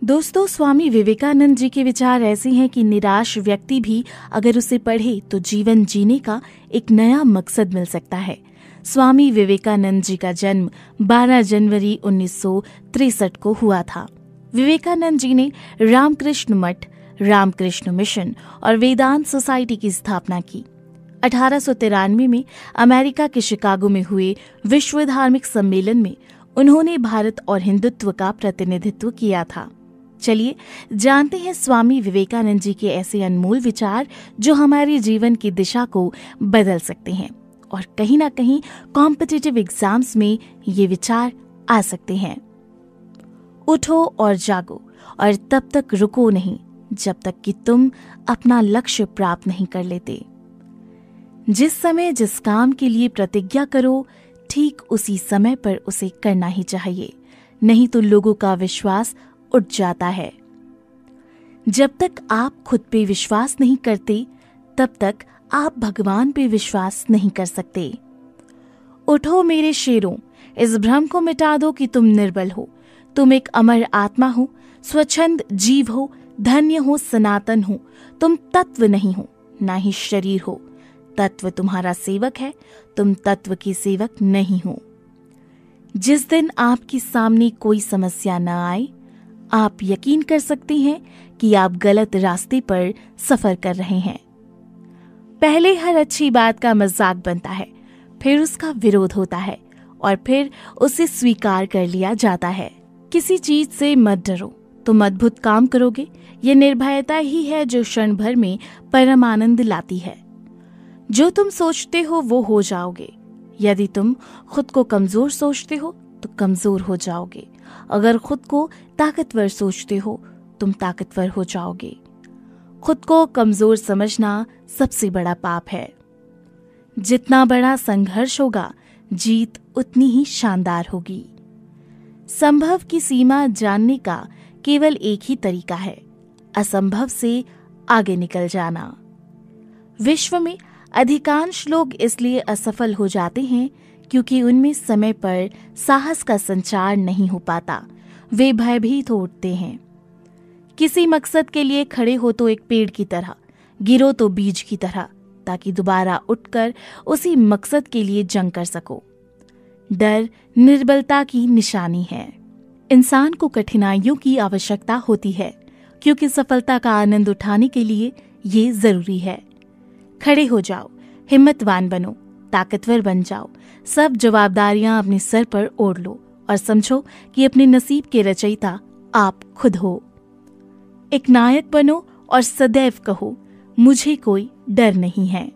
दोस्तों, स्वामी विवेकानंद जी के विचार ऐसे हैं कि निराश व्यक्ति भी अगर उसे पढ़े तो जीवन जीने का एक नया मकसद मिल सकता है। स्वामी विवेकानंद जी का जन्म 12 जनवरी 1963 को हुआ था। विवेकानंद जी ने रामकृष्ण मठ, रामकृष्ण मिशन और वेदांत सोसाइटी की स्थापना की। 1893 में अमेरिका के शिकागो में हुए विश्व धार्मिक सम्मेलन में उन्होंने भारत और हिंदुत्व का प्रतिनिधित्व किया था। चलिए जानते हैं स्वामी विवेकानंद जी के ऐसे अनमोल विचार जो हमारे जीवन की दिशा को बदल सकते हैं और कहीं ना कहीं कॉम्पिटिटिव एग्जाम्स में ये विचार आ सकते हैं। उठो और जागो और तब तक रुको नहीं जब तक कि तुम अपना लक्ष्य प्राप्त नहीं कर लेते। जिस समय जिस काम के लिए प्रतिज्ञा करो, ठीक उसी समय पर उसे करना ही चाहिए, नहीं तो लोगों का विश्वास उठ जाता है। जब तक आप खुद पे विश्वास नहीं करते, तब तक आप भगवान पे विश्वास नहीं कर सकते। उठो मेरे शेरों, इस भ्रम को मिटा दो कि तुम निर्बल हो। तुम एक अमर आत्मा हो, स्वच्छंद जीव हो, धन्य हो, सनातन हो। तुम तत्व नहीं हो, ना ही शरीर हो। तत्व तुम्हारा सेवक है, तुम तत्व के सेवक नहीं हो। जिस दिन आपके सामने कोई समस्या न आए, आप यकीन कर सकते हैं कि आप गलत रास्ते पर सफर कर रहे हैं। पहले हर अच्छी बात का मजाक बनता है, फिर उसका विरोध होता है और फिर उसे स्वीकार कर लिया जाता है। किसी चीज से मत डरो, तुम अद्भुत काम करोगे। ये निर्भयता ही है जो क्षण भर में परम आनंद लाती है। जो तुम सोचते हो वो हो जाओगे। यदि तुम खुद को कमजोर सोचते हो तो कमजोर हो जाओगे। अगर खुद को ताकतवर सोचते हो तुम ताकतवर हो जाओगे। खुद को कमजोर समझना सबसे बड़ा पाप है। जितना बड़ा संघर्ष होगा, जीत उतनी ही शानदार होगी। संभव की सीमा जानने का केवल एक ही तरीका है, असंभव से आगे निकल जाना। विश्व में अधिकांश लोग इसलिए असफल हो जाते हैं क्योंकि उनमें समय पर साहस का संचार नहीं हो पाता। वे भयभीत हो उठते हैं। किसी मकसद के लिए खड़े हो तो एक पेड़ की तरह, गिरो तो बीज की तरह, ताकि दोबारा उठकर उसी मकसद के लिए जंग कर सको। डर निर्बलता की निशानी है। इंसान को कठिनाइयों की आवश्यकता होती है क्योंकि सफलता का आनंद उठाने के लिए ये जरूरी है। खड़े हो जाओ, हिम्मतवान बनो, ताकतवर बन जाओ। सब जवाबदारियां अपने सर पर ओढ़ लो और समझो कि अपने नसीब के रचयिता आप खुद हो। एक नायक बनो और सदैव कहो, मुझे कोई डर नहीं है।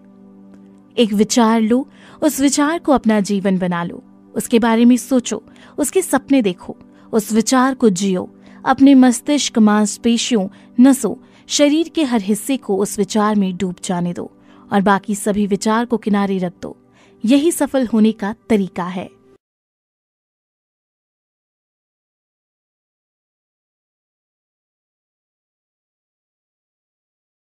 एक विचार लो, उस विचार को अपना जीवन बना लो। उसके बारे में सोचो, उसके सपने देखो, उस विचार को जियो। अपने मस्तिष्क, मांसपेशियों, नसों, शरीर के हर हिस्से को उस विचार में डूब जाने दो और बाकी सभी विचार को किनारे रख दो। यही सफल होने का तरीका है।